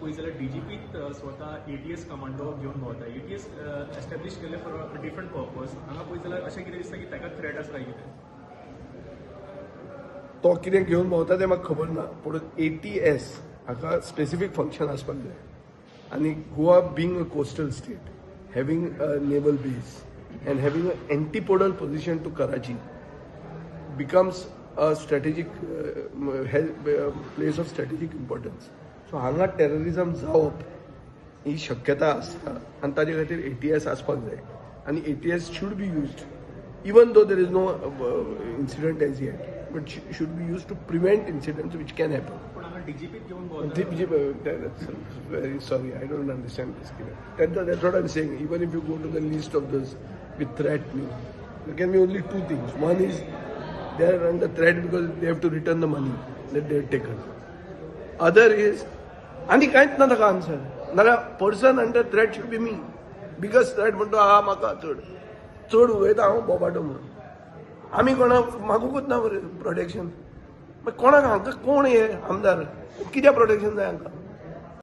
पळयत जाल्यार डीजीपी स्वता एटीएस कमांडो घेवन भोंवता. एटीएस एस्टॅब्लिश केले फॉर अ डिफरंट पर्पज. हांगा पळयत जाल्यार अशें कितें दिसता की ताका थ्रेट आसा काय कितें? तो कितें घेवन भोंवता तें म्हाका खबर ना, पूण एटीएस हाका स्पेसिफीक फंक्शन आसपाक जाय. आनी Goa being a coastal state, having a naval base and having a antipodal position to Karachi becomes a strategic place of strategic importance. So हांगा टेररिझम जावप ही शक्यता आसता आनी ताजे खातीर एटीएस आसपाक जाय. आनी ATS should be used even though there is no incident as yet, but should be used to prevent incidents which can happen. पण हांगा डीजीपी घेवन भोंवता. Very sorry, I don't understand this. That's what I'm saying. Even if you go to the list of this with threatening, there can be only two things. One is they are under threat because they have to return the money that they have taken. Other is, आणि कांयच ना ताका answer. नाल्यार person under threat should be me. Biggest threat म्हणतो हा म्हाका चड उलयता हांव बोबाटो म्हणून. आमी कोणाक मागूंकूच ना बरें प्रोटेक्शन. कोणाक हांकां कोण हे आमदार कित्याक प्रोटेक्शन जाय हांकां?